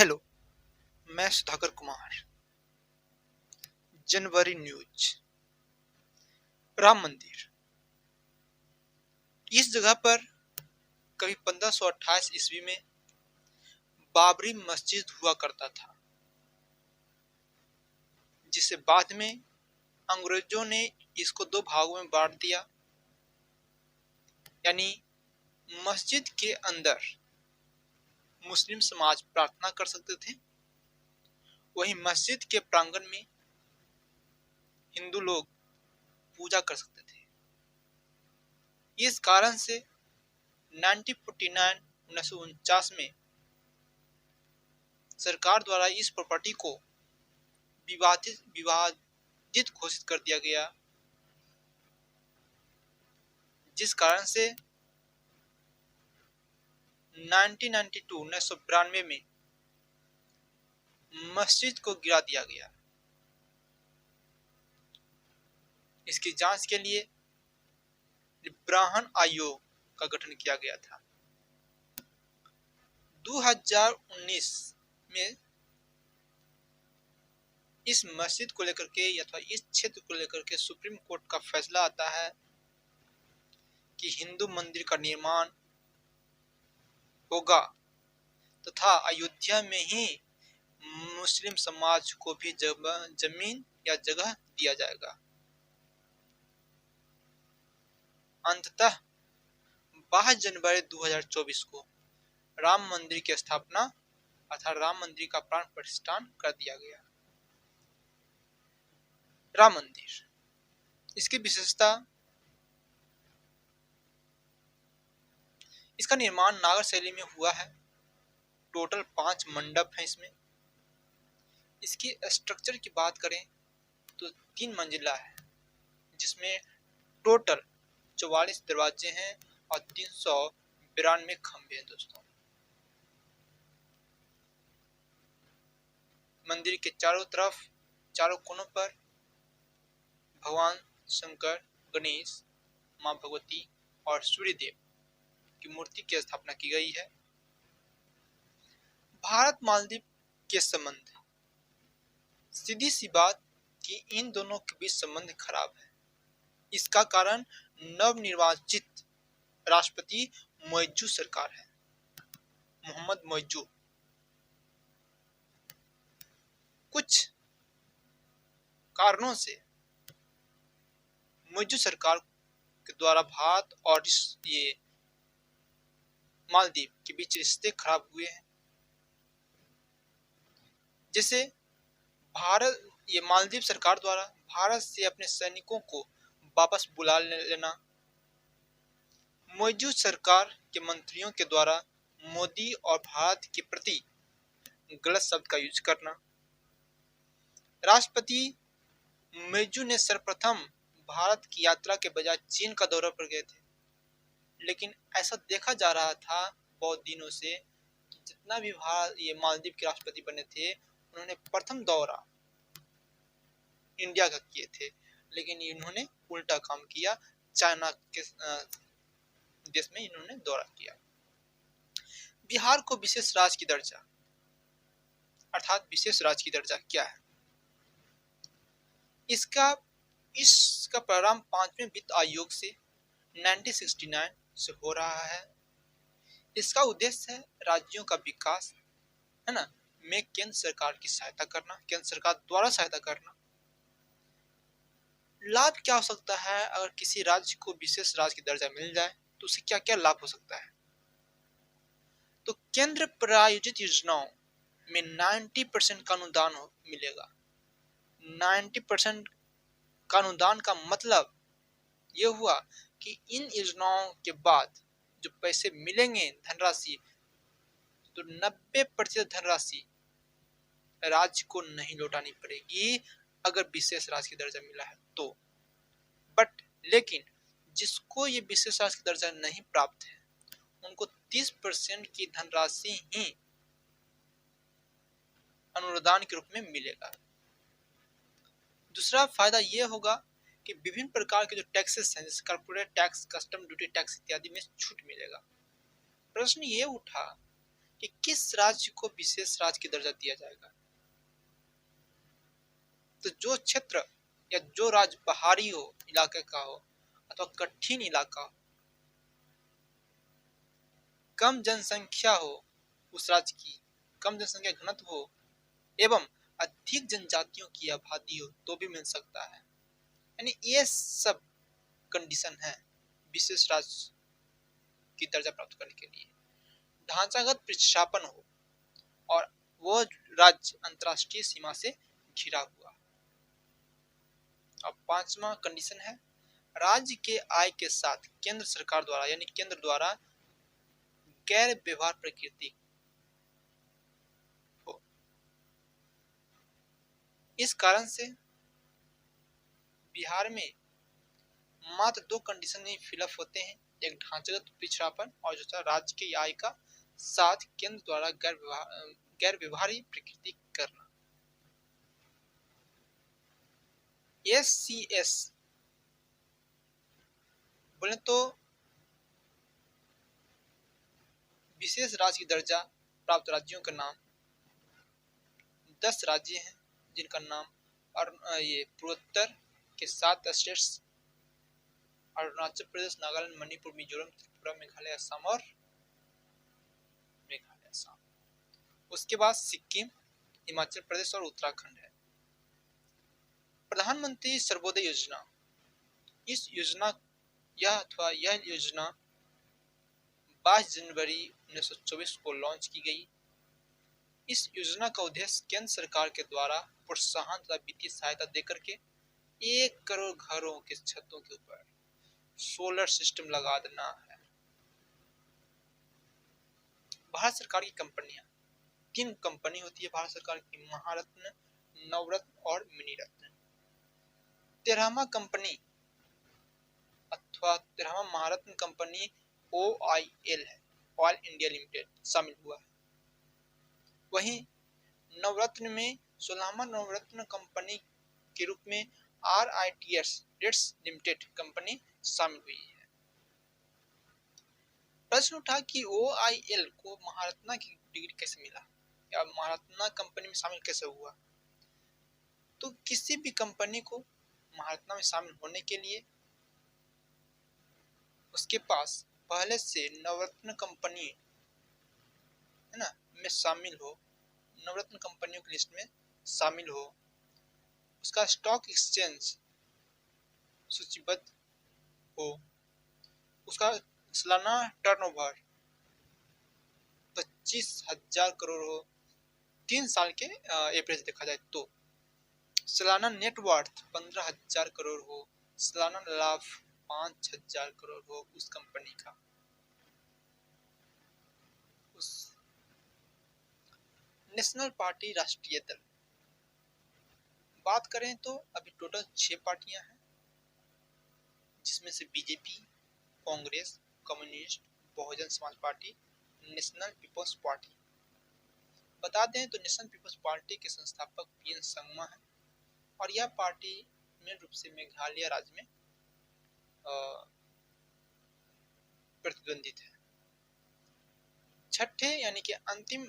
Hello, मैं सुधाकर कुमार। जनवरी news. Ram मंदिर। इस जगह पर कभी 1528 ईस्वी में बाबरी मस्जिद हुआ करता था, जिसे बाद में अंग्रेजों ने इसको दो भागों में बांट दिया। यानी मस्जिद के अंदर मुस्लिम समाज प्रार्थना कर सकते थे, वहीं मस्जिद के प्रांगण में हिंदू लोग पूजा कर सकते थे। इस कारण से 1949 में सरकार द्वारा इस प्रॉपर्टी को विवादित घोषित कर दिया गया, जिस कारण से 1992 में मस्जिद को गिरा दिया गया। इसकी जांच के लिए ब्राह्मण आयोग का गठन किया गया था। 2019 में इस मस्जिद को लेकर के अथवा इस क्षेत्र को लेकर के सुप्रीम कोर्ट का फैसला आता है कि हिंदू मंदिर का निर्माण होगा तथा अयोध्या में ही मुस्लिम समाज को भी जमीन या जगह दिया जाएगा। अंततः 22 जनवरी 2024 को राम मंदिर की स्थापना अर्थात राम मंदिर का प्राण प्रतिष्ठान कर दिया गया। राम मंदिर, इसकी विशेषता, इसका निर्माण नागर शैली में हुआ है। टोटल 5 मंडप हैं इसमें। इसकी स्ट्रक्चर की बात करें तो 3 मंजिला है, जिसमें टोटल 44 दरवाजे हैं और 392 खंभे हैं। दोस्तों, मंदिर के चारों तरफ, चारों कोनों पर भगवान शंकर, गणेश, मां भगवती और सूर्यदेव की मूर्ति की स्थापना की गई है। भारत मालदीव के संबंध, सीधी सी बात कि इन दोनों के बीच संबंध खराब है। इसका कारण नवनिर्वाचित राष्ट्रपति मौजूद सरकार है, मोहम्मद मौजूद। कुछ कारणों से मौजूद सरकार के द्वारा भारत और ये मालदीव के बीच रिश्ते खराब हुए हैं। जैसे ये मालदीव सरकार द्वारा भारत से अपने सैनिकों को वापस बुला लेना, मौजूद सरकार के मंत्रियों के द्वारा मोदी और भारत के प्रति गलत शब्द का यूज करना। राष्ट्रपति मौजूद ने सर्वप्रथम भारत की यात्रा के बजाय चीन का दौरा पर गए थे, लेकिन ऐसा देखा जा रहा था बहुत दिनों से कि जितना भी ये मालदीव के राष्ट्रपति बने थे, उन्होंने प्रथम दौरा इंडिया का किए थे, लेकिन इन्होंने उल्टा काम किया, चाइना के देश में इन्होंने दौरा किया। बिहार को विशेष राज्य की दर्जा अर्थात विशेष राज्य की दर्जा क्या है? इसका प्रारंभ 5वें वित्त आयोग से 1969 से हो रहा है। इसका उद्देश्य है राज्यों का विकास, है ना, में केंद्र सरकार की सहायता करना, केंद्र सरकार द्वारा सहायता करना। लाभ क्या हो सकता है अगर किसी राज्य को विशेष राज्य की दर्जा मिल जाए तो उसे क्या क्या लाभ हो सकता है? तो केंद्र प्रायोजित योजनाओं में 90% का अनुदान मिलेगा। 90% का अनुदान का मतलब यह हुआ कि इन योजनाओं के बाद जो पैसे मिलेंगे धनराशि, तो 90% धनराशि राज्य को नहीं लौटानी पड़ेगी अगर विशेष राज्य की दर्जा मिला है तो। लेकिन जिसको ये विशेष राज्य की दर्जा नहीं प्राप्त है, उनको 30% की धनराशि ही अनुदान के रूप में मिलेगा। दूसरा फायदा यह होगा कि विभिन्न प्रकार के जो टैक्सेस हैं, जैसे corporate tax, custom duty tax इत्यादि में छूट मिलेगा। प्रश्न ये उठा कि किस राज्य को विशेष राज्य की दर्जा दिया जाएगा। तो जो क्षेत्र या जो राज्य पहाड़ी हो इलाके का हो अथवा कठिन इलाका, कम जनसंख्या हो उस राज्य की, कम जनसंख्या घनत्व हो एवं अधिक जनजातियों की आबादी हो तो भी मिल सकता है। यानी ये सब कंडीशन है विशेष राज्य की दर्जा प्राप्त करने के लिए। ढांचागत प्रतिस्थापन हो और वो राज्य अंतरराष्ट्रीय सीमा से घिरा हुआ। अब पांचवा कंडीशन है राज्य के आय के साथ केंद्र सरकार द्वारा यानी केंद्र द्वारा गैर व्यवहार प्रकृति हो। इस कारण से बिहार में मात्र दो कंडीशन ही फिलअप होते हैं, एक ढांचागत पिछड़ापन और दूसरा राज्य के आय का साथ केंद्र द्वारा गैर व्यवहारी प्रकृति करना। SCS बोले तो विशेष राज्य की दर्जा प्राप्त राज्यों का नाम 10 राज्य हैं जिनका नाम और ये पूर्वोत्तर के 7 स्टेट्स अरुणाचल प्रदेश, नागालैंड, मणिपुर, मिजोरम, त्रिपुरा, मेघालय, असम और मेघालय असम। उसके बाद सिक्किम, हिमाचल प्रदेश और उत्तराखंड है। प्रधानमंत्री सर्वोदय योजना, इस योजना यह योजना 22 जनवरी 1924 को लॉन्च की गई। इस योजना का उद्देश्य केंद्र सरकार के द्वारा प्रोत्साहन तथा वित्तीय सहायता देकर के 1 करोड़ घरों के छतों के ऊपर सोलर सिस्टम लगा देना है। भारत सरकार की कंपनियां, 3 कंपनी होती है भारत सरकार की, महारत्न, नवरत्न और मिनीरत्न। 13वां कंपनी अथवा 13वां महारत्न कंपनी OIL है, ऑयल इंडिया लिमिटेड शामिल हुआ है। वहीं नवरत्न में 16वां नवरत्न कंपनी के रूप में RITS लिमिटेड कंपनी शामिल हुई है। प्रश्न उठा कि OIL को महारत्ना की डिग्री कैसे मिला या महारत्ना कंपनी में शामिल कैसे हुआ। तो किसी भी कंपनी को महारत्ना में शामिल होने के लिए उसके पास पहले से नवरत्न कंपनी है ना में शामिल हो, नवरत्न कंपनियों की लिस्ट में शामिल हो, उसका स्टॉक एक्सचेंज सूचीबद्ध हो, उसका सालाना टर्नओवर 25,000 करोड़ हो, 3 साल के एवरेज देखा जाए तो, सालाना नेटवर्थ 15,000 करोड़ हो, सालाना लाभ 5,000 करोड़ हो उस कंपनी का। उस नेशनल पार्टी राष्ट्रीय दल बात करें तो अभी टोटल 6 पार्टियां हैं, जिसमें से BJP, Congress, communist, Bahujan Samaj party, national peoples party. बता दें तो नेशनल पीपल्स पार्टी के संस्थापक PN संगमा है और यह पार्टी मेन रूप से मेघालय राज्य में प्रतिद्वंदित है। छठे यानी कि अंतिम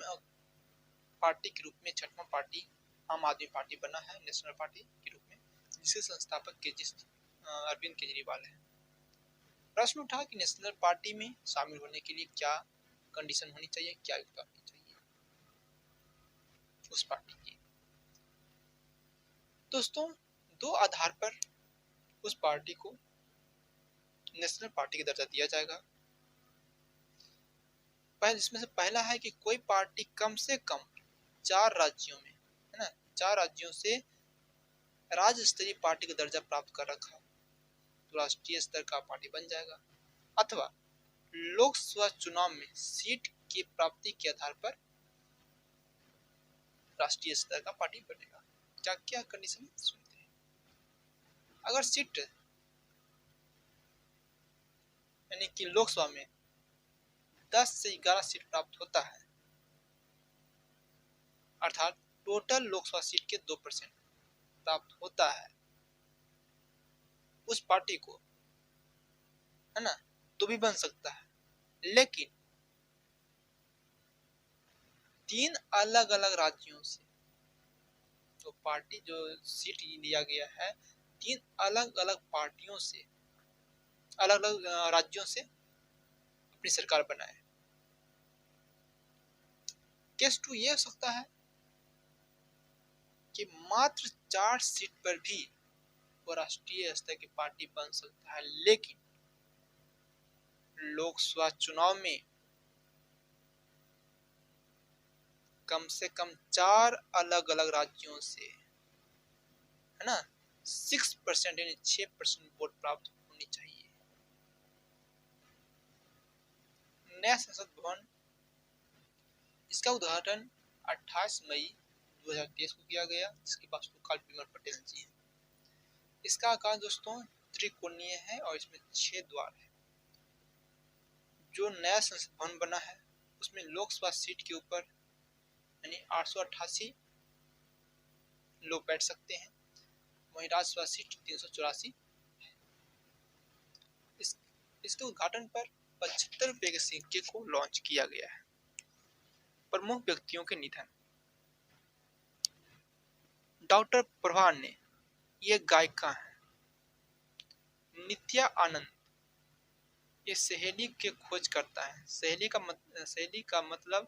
पार्टी के रूप में 6वां पार्टी आम आदमी पार्टी बना है नेशनल पार्टी के रूप में, जिसके संस्थापक अरविंद केजरीवाल है। प्रश्न उठा कि नेशनल पार्टी में शामिल होने के लिए क्या कंडीशन होनी चाहिए, क्या योग्यता होनी चाहिए उस पार्टी की। दोस्तों, 2 आधार पर उस पार्टी को नेशनल पार्टी का दर्जा दिया जाएगा। इसमें से पहला है कि कोई पार्टी कम से कम 4 राज्यों में है ना, 4 राज्यों से राज्य स्तरीय पार्टी का दर्जा प्राप्त कर रखा तो राष्ट्रीय स्तर का पार्टी बन जाएगा, अथवा लोकसभा चुनाव में सीट की प्राप्ति के आधार पर राष्ट्रीय स्तर का पार्टी बनेगा। क्या क्या कंडीशन सुनते हैं। अगर सीट यानी कि लोकसभा में 10 से 11 सीट प्राप्त होता है, अर्थात टोटल लोकसभा सीट के 2% प्राप्त होता है उस पार्टी को, है ना, तो भी बन सकता है। लेकिन 3 अलग अलग राज्यों से, तो पार्टी जो सीट लिया गया है 3 अलग अलग पार्टियों से, अलग अलग राज्यों से अपनी सरकार बनाए। केस 2 ये हो सकता है कि मात्र 4 सीट पर भी वो राष्ट्रीय स्तर की पार्टी बन सकता है, लेकिन लोकसभा चुनाव में कम से कम 4 अलग अलग राज्यों से, है ना, 6% यानी 6% वोट प्राप्त होनी चाहिए। नया संसद भवन, इसका उद्घाटन 28 मई 2023 को किया गया, जिसके वास्तुकार विमल पटेल जी हैं। इसका आकार दोस्तों त्रिकोणीय है और इसमें 6 द्वार है। जो नया संसद भवन बना है उसमें लोकसभा सीट के ऊपर यानी 888 लोग बैठ सकते हैं, वहीं राज्यसभा सीट 384। इसके उद्घाटन पर 75 रुपए के सिक्के को लॉन्च किया गया है। प्रमुख व्यक्तियों के निधन, डॉक्टर प्रभा ने, ये गायिका है। नित्या आनंद, ये सहेली के खोज करता है। सहेली का मतलब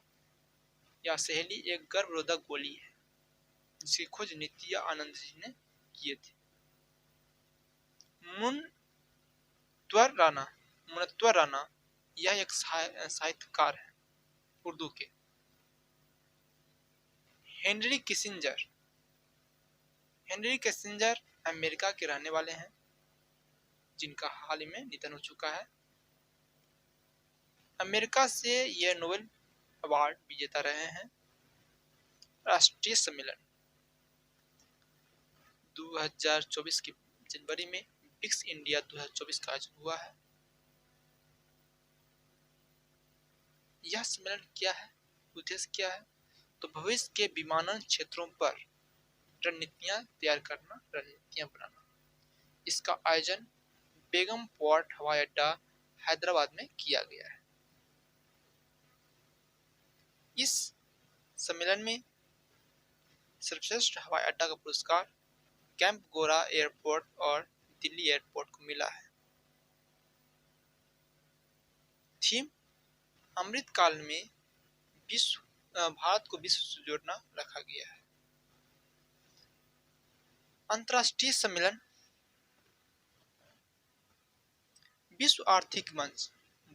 या सहेली एक गर्भरोधक गोली है जिसकी खोज नित्या आनंद जी ने किए थे। मुनव्वर राना यह एक साहित्यकार है उर्दू के। हेनरी किसिंजर अमेरिका के रहने वाले हैं जिनका हाल ही में निधन हो चुका है। अमेरिका से यह नोबेल अवार्ड विजेता रहे हैं। राष्ट्रीय सम्मेलन 2024 की जनवरी में बिक्स इंडिया 2024 का आयोजन हुआ है। यह सम्मेलन क्या है, उद्देश्य क्या है, तो भविष्य के विमानन क्षेत्रों पर रणनीतियां तैयार करना, रणनीतियां बनाना। इसका आयोजन बेगम पोर्ट हवाई अड्डा हैदराबाद में किया गया है। इस सम्मेलन में सर्वश्रेष्ठ हवाई अड्डा का पुरस्कार कैंप गोरा एयरपोर्ट और दिल्ली एयरपोर्ट को मिला है। थीम अमृतकाल में भारत को विश्व से जोड़ना रखा गया है। अंतर्राष्ट्रीय सम्मेलन विश्व आर्थिक मंच,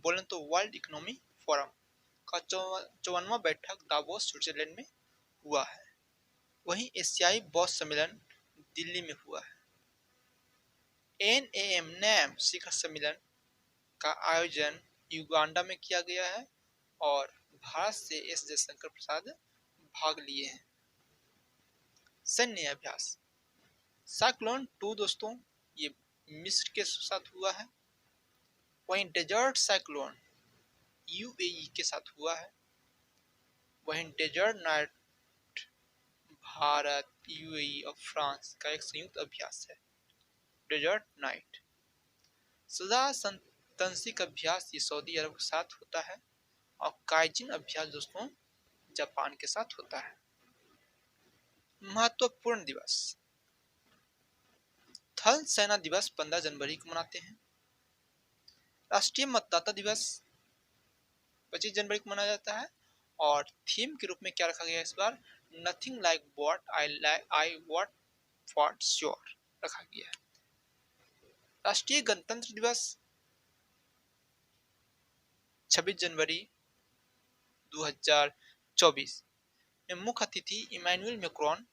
बोले तो वर्ल्ड इकोनॉमी फोरम का 54वां बैठक दावोस स्विट्जरलैंड में हुआ है। वहीं एशियाई बौद्ध सम्मेलन दिल्ली में हुआ है। NAM शिखर सम्मेलन का आयोजन युगांडा में किया गया है और भारत से एस जयशंकर प्रसाद भाग लिए हैं। सैन्य अभ्यास साइक्लोन 2 दोस्तों, ये मिस्र के साथ हुआ है। वहीं डेजर्ट साइक्लोन UAE के साथ हुआ है। वहीं डेजर्ट नाइट भारत, UAE और फ्रांस का एक संयुक्त अभ्यास है, डेजर्ट नाइट। सदा संतंसिक अभ्यास ये सऊदी अरब के साथ होता है और काइजिन अभ्यास दोस्तों जापान के साथ होता है। महत्वपूर्ण दिवस, थल सेना दिवस 15 जनवरी को मनाते हैं। राष्ट्रीय मतदाता दिवस 25 जनवरी को मनाया जाता है और थीम के रूप में क्या रखा गया है इस बार, nothing like what I what for sure रखा गया है। राष्ट्रीय गणतंत्र दिवस 26 जनवरी 2024 में मुख्य अतिथि इमैनुअल मैक्रोन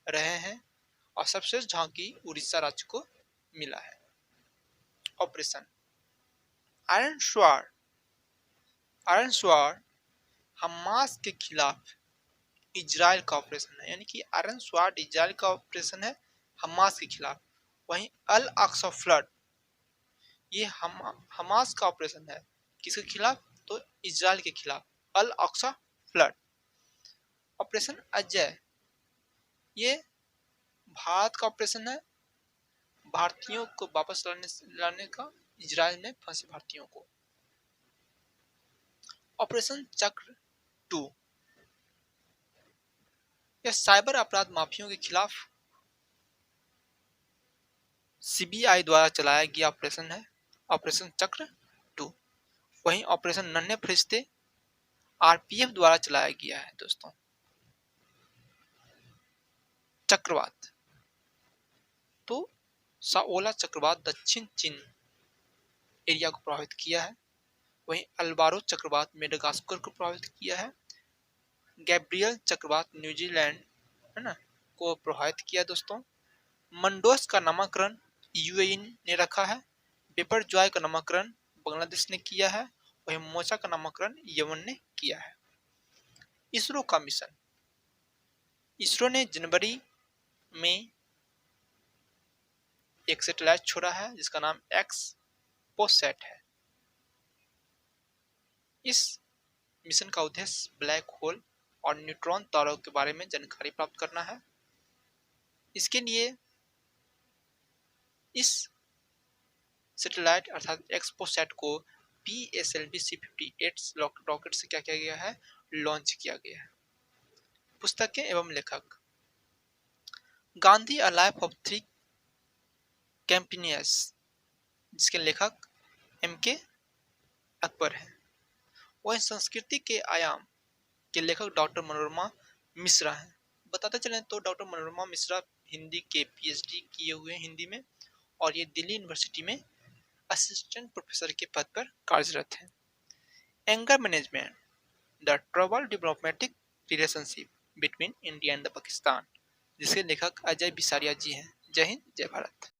रहे हैं और सबसे झांकी उड़ीसा राज्य को मिला है। ऑपरेशन आयरन स्वार्ड हमास के खिलाफ इजराइल का ऑपरेशन है, यानी कि आयरन स्वार्ड इजराइल का ऑपरेशन है हमास के खिलाफ। वहीं अल अक्सा फ्लड ये हमास का ऑपरेशन है, किसके खिलाफ, तो इजराइल के खिलाफ, अल अक्सा फ्लड। ऑपरेशन अजय ये भारत का ऑपरेशन है, भारतीयों को वापस लाने का, इजराइल में फंसे भारतीयों को। ऑपरेशन चक्र 2 यह साइबर अपराध माफियों के खिलाफ सीबीआई द्वारा चलाया गया ऑपरेशन है, ऑपरेशन चक्र 2। वहीं ऑपरेशन नन्हे फरिश्ते आरपीएफ द्वारा चलाया गया है दोस्तों। चक्रवात, तो साओला चक्रवात दक्षिण चीन एरिया को प्रभावित किया है। वहीं अल्बारो चक्रवात मेडागास्कर को प्रभावित किया है। गैब्रियल चक्रवात न्यूजीलैंड है ना को प्रभावित किया दोस्तों। मंडोस का नामकरण यूएई ने रखा है। बिपरजॉय का नामकरण बांग्लादेश ने किया है। वहीं मोचा का नामकरण यमन ने किया है। इसरो का मिशन, इसरो ने जनवरी में एक सैटेलाइट छोड़ा है जिसका नाम एक्सपोसैट है। इस मिशन का उद्देश्य ब्लैक होल और न्यूट्रॉन तारों के बारे में जानकारी प्राप्त करना है। इसके लिए इस सैटेलाइट अर्थात एक्सपोसैट को PSLV C58 रॉकेट से क्या किया गया है, लॉन्च किया गया है। पुस्तकें एवं लेखक, Gandhi a life of three campaigners जिसके लेखक MK अकबर हैं। वह संस्कृति के आयाम के लेखक डॉक्टर मनोरमा मिश्रा हैं। बताते चलें तो डॉक्टर मनोरमा मिश्रा हिंदी के PhD किए हुए हैं हिंदी में, और ये दिल्ली यूनिवर्सिटी में असिस्टेंट प्रोफेसर के पद पर कार्यरत हैं। Anger management, the trouble diplomatic relationship between India and the Pakistan जिसके लेखक अजय बिसारिया जी हैं। जय हिंद, जय भारत।